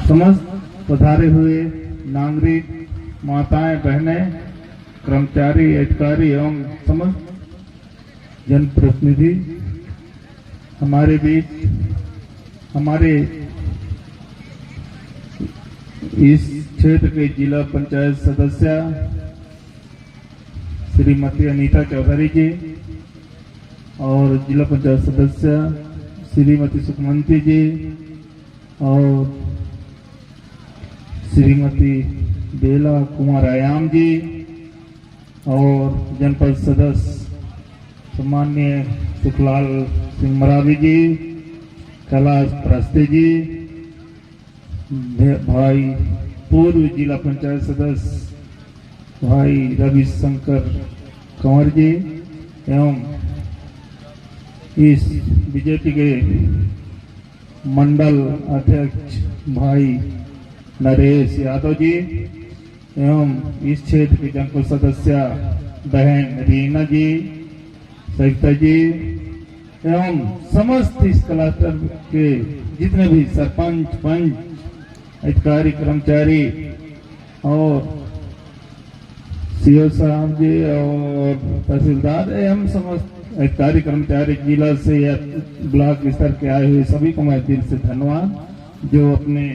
समस्त पधारे हुए नागरिक, माताएं, बहनें, कर्मचारी, अधिकारी एवं समस्त जनप्रतिनिधि, हमारे बीच हमारे इस क्षेत्र के जिला पंचायत सदस्य श्रीमती अनीता चौधरी जी और जिला पंचायत सदस्य श्रीमती सुखमंती जी और श्रीमती बेला कुमार आयाम जी और जनपद सदस्य सम्मान्य सुखलाल सिंह मरावी जी, कैलाश प्रस्ते जी, भाई पूर्व जिला पंचायत सदस्य भाई रविशंकर कंवर जी एवं इस बीजेपी के मंडल अध्यक्ष भाई नरेश यादव जी एवं इस क्षेत्र के जनपद सदस्य बहन रीना जी, सविता जी एवं समस्त इस क्लस्टर के जितने भी सरपंच, पंच, अधिकारी, कर्मचारी और सीओ साहब जी और तहसीलदार एवं समस्त अधिकारी कर्मचारी जिला से या ब्लॉक स्तर के आए हुए सभी को मैं दिल से धन्यवाद जो अपने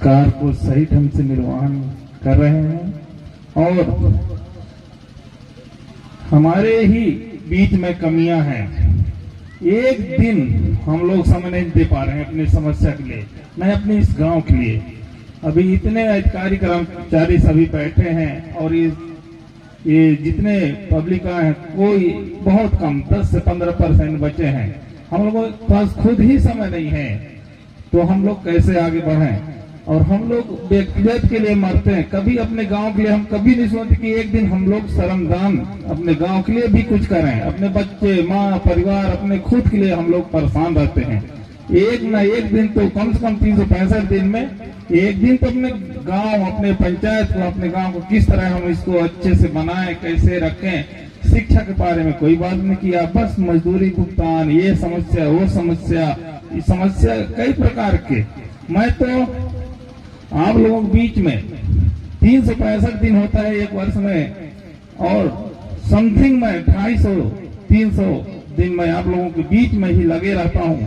कार्य को सही ढंग से निर्वहन कर रहे हैं। और हमारे ही बीच में कमियां हैं, एक दिन हम लोग समय नहीं दे पा रहे हैं अपनी समस्या के लिए, नहीं अपने इस गांव के लिए। अभी इतने अधिकारी कर्मचारी सभी बैठे हैं और ये जितने पब्लिक आए हैं कोई बहुत कम 10 से 15% बचे हैं। हम लोगों के पास खुद ही समय नहीं है तो हम लोग कैसे आगे बढ़ें। और हम लोग व्यक्तिगत के लिए मरते हैं, कभी अपने गांव के लिए हम कभी नहीं सोचते कि एक दिन हम लोग श्रमदान अपने गांव के लिए भी कुछ करें। अपने बच्चे, माँ, परिवार, अपने खुद के लिए हम लोग परेशान रहते हैं। एक न एक दिन तो कम से कम 365 दिन में एक दिन तो अपने गांव, अपने पंचायत को, अपने गांव को किस तरह हम इसको अच्छे से बनाएं, कैसे रखें। शिक्षा के बारे में कोई बात नहीं किया, बस मजदूरी भुगतान, ये समस्या, वो समस्या, ये समस्या कई प्रकार के। मैं तो आप लोगों के बीच में 365 दिन होता है एक वर्ष में और समथिंग मैं 250-300 दिन में आप लोगों के बीच में ही लगे रहता हूं।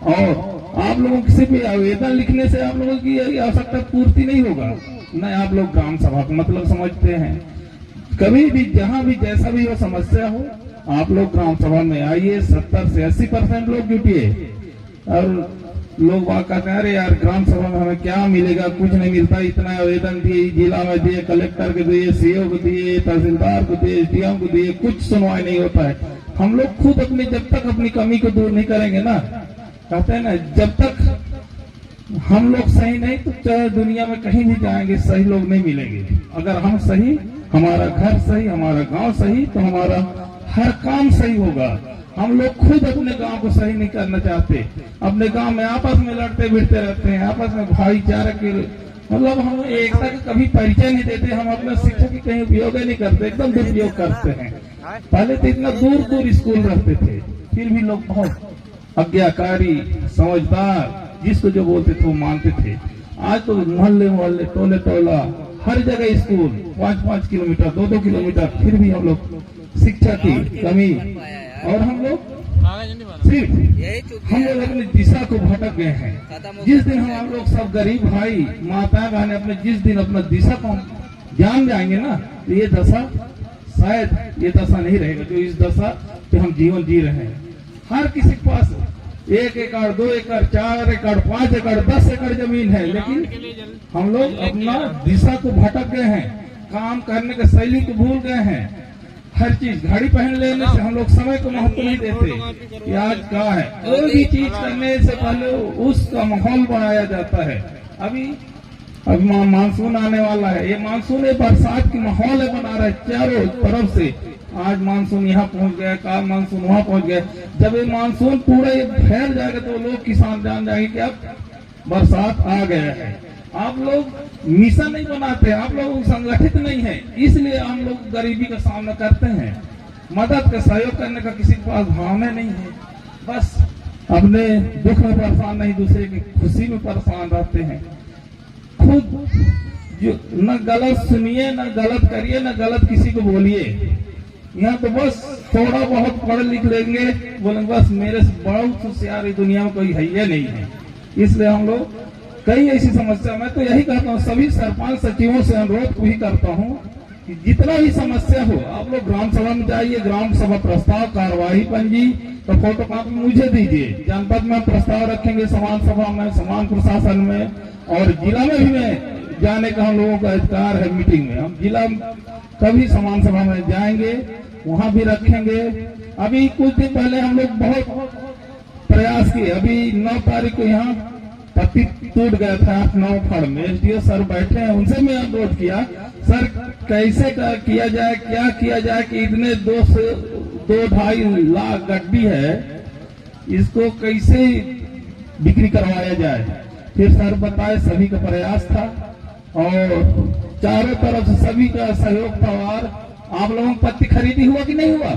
और आप लोगों किसी भी आवेदन लिखने से आप लोगों की आवश्यकता पूर्ति नहीं होगा, न आप लोग ग्राम सभा का मतलब समझते हैं। कभी भी जहां भी जैसा भी वो समस्या हो आप लोग ग्राम सभा में आइए, 70 से 80% लोग जुटिए। और लोग वहाँ कहते हैं अरे यार ग्राम सभा में हमें क्या मिलेगा, कुछ नहीं मिलता, इतना आवेदन दिए, जिला में दिए, कलेक्टर को दिए, सीओ को दिए, तहसीलदार को दिए, एसडीएम को दिए, कुछ सुनवाई नहीं होता है। हम लोग खुद अपनी जब तक अपनी कमी को दूर नहीं करेंगे ना, कहते हैं ना, जब तक हम लोग सही नहीं तो चाहे दुनिया में कहीं भी जाएंगे सही लोग नहीं मिलेंगे। अगर हम सही, हमारा घर सही, हमारा गांव सही, तो हमारा हर काम सही होगा। हम लोग खुद अपने गांव को सही नहीं करना चाहते, अपने गांव में आपस में लड़ते भिड़ते रहते हैं, आपस में भाईचारा के मतलब हम एकता का कभी परिचय नहीं देते। हम अपना शिक्षा की कहीं उपयोग नहीं करते, एकदम दुरुपयोग करते हैं। पहले तो इतना दूर दूर स्कूल रहते थे, फिर भी लोग बहुत आज्ञाकारी, समझदार, जिसको जो बोलते थे वो मानते थे। आज तो मोहल्ले मोहल्ले, टोले टोला, हर जगह स्कूल 5-5 किलोमीटर, 2-2 किलोमीटर, फिर भी हम लोग शिक्षा की कमी। और हम लोग सिर्फ हम लोग अपनी दिशा को भटक गए हैं। जिस दिन हम लोग सब गरीब भाई, माता बहन अपने जिस दिन अपना दिशा को जान जाएंगे ना, तो ये दशा शायद ये दशा नहीं रहेगा जो इस दशा पे हम जीवन जी रहे हैं। हर किसी के पास 1 एकड़, 2 एकड़, 4 एकड़, 5 एकड़, 10 एकड़ जमीन है, लेकिन हम लोग अपना दिशा को भटक गए हैं, काम करने के शैली को भूल गए हैं। हर चीज घड़ी पहन लेने से हम लोग समय को महत्व नहीं देते कि आज क्या है। कोई भी चीज करने से पहले उसका माहौल बनाया जाता है। अभी मानसून आने वाला है, ये मानसून बरसात की माहौल बना रहा है चारों तरफ से। आज मानसून यहाँ पहुंच गया, कल मानसून वहां पहुंच गया। जब ये मानसून पूरा फैल जाएगा तो लोग किसान जान जाएंगे कि अब बरसात आ गया है। आप लोग मिशन नहीं बनाते, आप लोग संगठित नहीं है, इसलिए हम लोग गरीबी का सामना करते हैं। मदद का सहयोग करने का किसी के पास भावना नहीं है। बस अपने दुख में परेशान नहीं, दूसरे की खुशी में परेशान रहते हैं। खुद जो न गलत सुनिए, न गलत करिए, न गलत किसी को बोलिए। यहाँ तो बस थोड़ा बहुत पढ़ लिख लेंगे, बोलेंगे बस मेरे से बहुत होशियार इस दुनिया में कोई है ही नहीं है। इसलिए हम लोग कई ऐसी समस्या, मैं तो यही कहता हूँ सभी सरपंच सचिवों से अनुरोध भी करता हूँ कि जितना भी समस्या हो आप लोग ग्राम सभा में जाइए, ग्राम सभा प्रस्ताव कार्यवाही पंजी तो फोटो कॉपी मुझे दीजिए। जनपद में प्रस्ताव रखेंगे, समान सभा में, समान प्रशासन में, और जिला में भी में जाने का हम लोगों का अधिकार है। मीटिंग में हम जिला कभी समान सभा में जाएंगे, वहां भी रखेंगे। अभी कुछ दिन पहले हम लोग बहुत प्रयास किए। अभी 9 तारीख को यहाँ पत्ती टूट गया था 8-9 फड़ में। एसडीओ सर बैठे हैं, उनसे मैं अनुरोध किया, सर कैसे किया जाए, क्या किया जाए कि इतने 2-2.5 लाख गड्डी है, इसको कैसे बिक्री करवाया जाए। फिर सर बताए, सभी का प्रयास था और चारों तरफ से सभी का सहयोग था। और आप लोगों को पत्ती खरीदी हुआ कि नहीं हुआ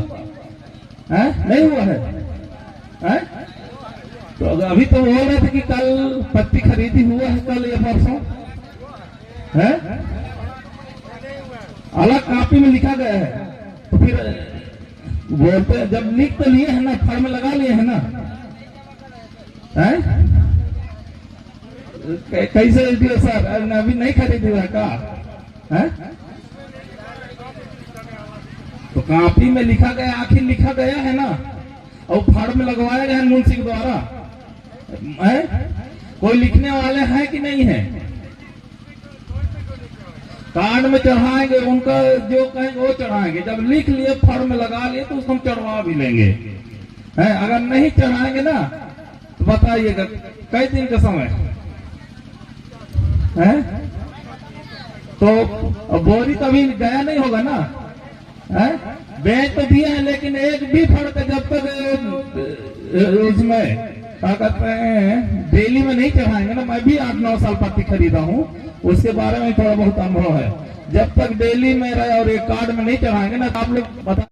है? नहीं हुआ है? तो अभी तो बोल रहे थे कि कल पत्ती खरीदी हुआ है, कल या परसों है, अलग कॉपी में लिखा गया है। तो फिर बोलते हैं जब लिख तो लिए है ना, फड़ में लगा लिए है ना, है? कैसे दिए सर, अभी नहीं खरीदी हुआ का है? तो कॉपी में लिखा गया, आखिर लिखा गया है ना, और फड़ में लगवाया गया है मुंशी के द्वारा है? कोई लिखने वाले हैं कि नहीं है? कार्ड में चढ़ाएंगे, उनका जो कहेंगे वो चढ़ाएंगे। जब लिख लिए, फड़ में लगा लिए, तो उसको हम चढ़वा भी लेंगे है। अगर नहीं चढ़ाएंगे ना तो बताइएगा कई दिन का समय है। तो बोरी कभी गया नहीं होगा ना है? बेच तो दिए हैं, लेकिन एक भी फड़ का जब तक उसमें क्या कहते हैं डेली में नहीं चढ़ाएंगे ना। मैं भी 8-9 साल पत्ती खरीदा हूँ, उसके बारे में थोड़ा बहुत अनुभव है। जब तक डेली में रहे और एक कार्ड में नहीं चढ़ाएंगे ना, तो आप लोग बता